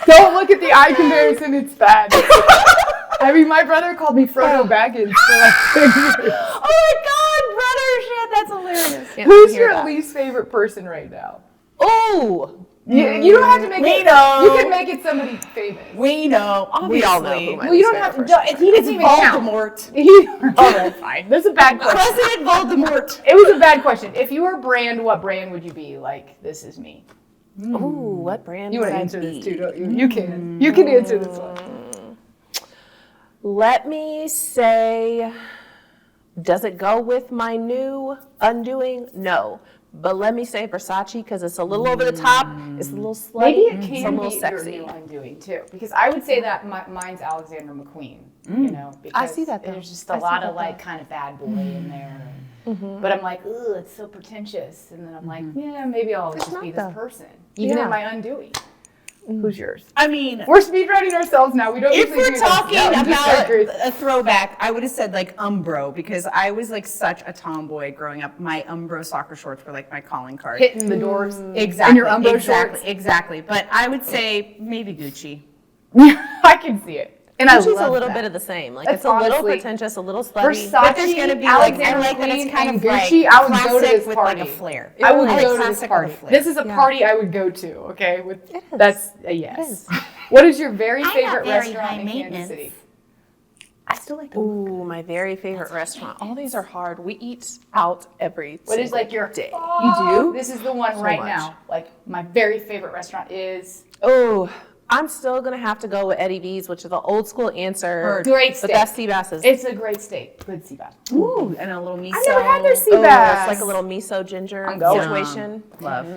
Don't look at the eye comparison, it's bad. I mean, my brother called me Frodo Baggins for like 10 years. Oh my God, brother, shit, that's hilarious. Yeah, Who's hear your that. least favorite person right now? Oh, You don't have to make We it. know. You can make it somebody famous. We know, obviously. we all know who my Well, you least don't have favorite to. person He doesn't even count. Voldemort. Oh, that's fine. That's a bad question. President Voldemort. It was a bad question. If you were a brand, what brand would you be? Like, this is me. Ooh, what brand You would want to I answer be? this too, don't you? You can. You can answer this one. Let me say, does it go with my new undoing? No. But let me say Versace because it's a little over the top. It's a little slutty. Maybe it it's a can little be sexy. your new undoing too, because I would say that mine's Alexander McQueen. You know, because see that, though. there's just I a see lot that, of like though. kind of bad boy in there. But I'm like, ugh, it's so pretentious, and then I'm like, yeah, maybe I'll just not, be this though. person, even Yeah. in my undoing. Who's yours? I mean, We're speedrunning ourselves now. We don't. if usually we're do this. talking No, I'm just about curious. a throwback, I would have said like Umbro because I was like such a tomboy growing up. My Umbro soccer shorts were like my calling card. Hitting the doors. Exactly. In your Umbro exactly, shorts. Exactly. But I would say maybe Gucci. I can see it, and I Gucci's love a little that. bit of the same. Like That's it's a little honestly- pretentious, a little slutty. But there's Versace, gonna be like, Alexander I like that McQueen, it's kind and of Gucci. like I would go to classic this with party. like a flair. I would Like go to classic this with party. a flair. This is a Yeah. party I would go to. Okay, with It is. that's a yes. It is. What is your very I'm not favorite very restaurant high in Kansas maintenance. City? I still like. Ooh, my very favorite restaurant. All these are hard. We eat out every What is single like your day. You do? This is the one So right much. now. Like my very favorite restaurant is Oh, I'm still gonna have to go with Eddie V's, which is the old school answer. Great The steak. best sea basses. It's a great steak. Good sea bass. Ooh, and a little miso. I've never had their sea Oh, bass. it's like a little miso ginger I'm going. situation. Love.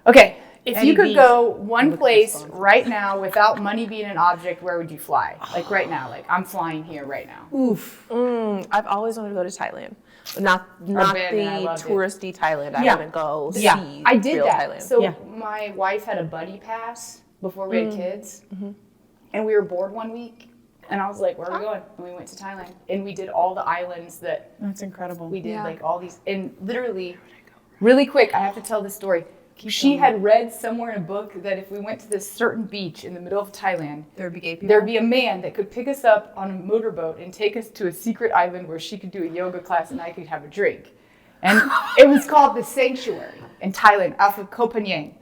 Okay, if Eddie you could V's. go one Look place responsible. right now without money being an object, where would you fly? Like right now, like I'm flying here right now. Oof. I've always wanted to go to Thailand, but not been, the and I loved it. touristy Thailand. I Yeah. want to go Yeah. see I did real that. Thailand. So Yeah. my wife had a buddy pass before we had kids, and we were bored one week, and I was like, "Where are we going?" And we went to Thailand, and we did all the islands that That's incredible. we did, Yeah. like all these, and literally, really quick, I have to tell this story. She had read somewhere in a book that if we went to this certain beach in the middle of Thailand, There'd be gay people. there'd be a man that could pick us up on a motorboat and take us to a secret island where she could do a yoga class and I could have a drink. And it was called the Sanctuary in Thailand, off of Koh Phangan.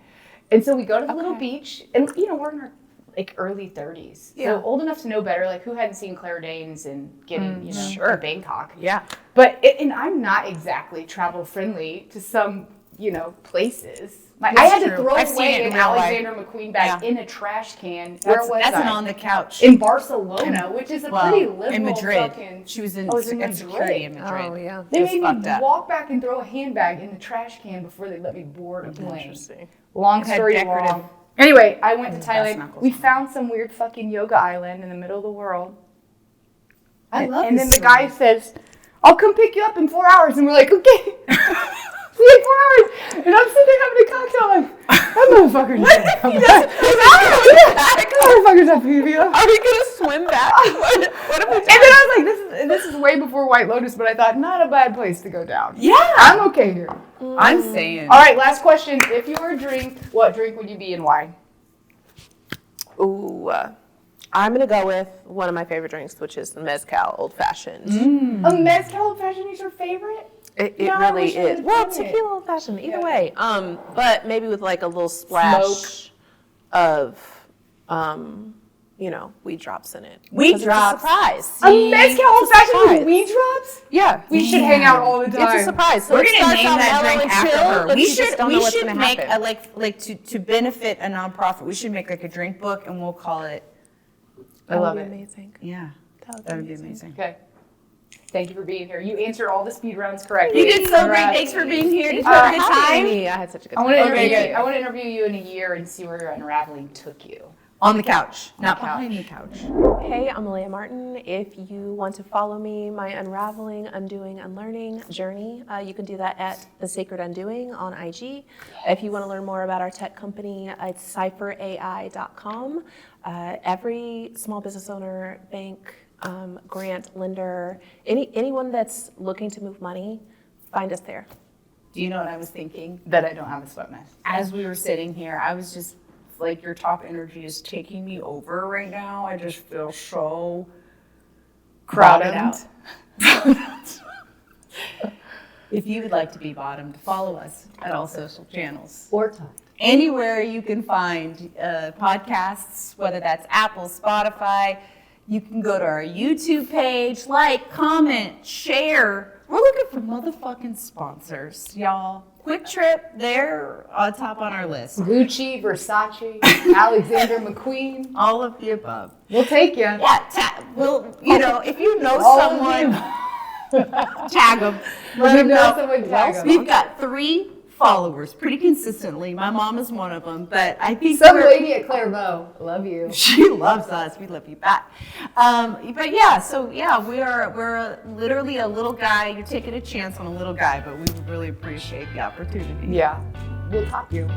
And so we go to the little beach, and you know, we're in our like early 30s. Yeah. So old enough to know better. Like who hadn't seen Claire Danes and getting, you know, in Bangkok. Yeah. But, and I'm not exactly travel friendly to some, you know, places. Like I had to throw away an Alexander McQueen bag in a trash can. Where was That's I? an on the couch. In Barcelona, which is a pretty liberal in Madrid. fucking... She was in, Madrid. security in Madrid. Oh, yeah. They made me walk back and throw a handbag in the trash can before they let me board a plane. Interesting. Long story long. Anyway, I went to Thailand. We found some weird fucking yoga island in the middle of the world. I love And this then the story. guy says, I'll come pick you up in 4 hours. And we're like, okay. See you in 4 hours. And I'm sitting there having a cocktail. Like, that motherfucker's not coming back. That motherfucker's not picking me up. Are we gonna swim back? What have we done? And then I was like, this is way before White Lotus, but I thought, not a bad place to go down. Yeah. I'm okay here. I'm saying. All right, last question. If you were a drink, what drink would you be and why? Ooh, I'm gonna go with one of my favorite drinks, which is the mezcal old fashioned. A mezcal old fashioned is your favorite? It Yeah, I really wish I is. would've Well, done it. tequila old fashioned, either way. But maybe with like a little splash of, you know, weed drops in it. Weed 'Cause drops. It's a surprise. A mezcal old fashioned surprise. with weed drops? Yeah. We should hang out all the time. It's a surprise. So We're it gonna starts name out that mellow drink and after chill, her. but We you just should don't know what's gonna make happen. to benefit a nonprofit. We should make like a drink book, and we'll call it. That love would it. be amazing. Yeah, that would be amazing. Okay. Thank you for being here. You answered all the speed rounds correctly. You did so great. Congrats. Thanks for being here. Did you have a good time? I had such a good I time. want to Okay, interview good. you. I want to interview you in a year and see where your unraveling took you. On the couch, not the couch. behind the couch. Hey, I'm Alaia Martin. If you want to follow me, my unraveling, undoing, unlearning journey, you can do that at The Sacred Undoing on IG. If you want to learn more about our tech company, it's cypherai.com. Every small business owner, bank, grant lender, anyone that's looking to move money, find us there. Do you know what I was thinking? That I don't have a sweat mess. As we were sitting here, I was just like, your top energy is taking me over right now. I just feel so crowded out. If you would like to be bottomed, follow us at all social channels. Or time. Anywhere you can find podcasts, whether that's Apple, Spotify. You can go to our YouTube page, like, comment, share. We're looking for motherfucking sponsors, y'all. Quick Trip, they're on top on our list. Gucci, Versace, Alexander McQueen. All of the above. We'll take you. Yeah, well, you know, if you know All of someone, tag them. Let If you them know know. someone, tag 'em. We've got 3 followers pretty consistently. My mom is one of them, but I think Some lady at Clairvaux. Love you. she loves us. We love you back. But yeah, so yeah, we're literally a little guy. You're taking a chance on a little guy, but we really appreciate the opportunity. Yeah. We'll top you.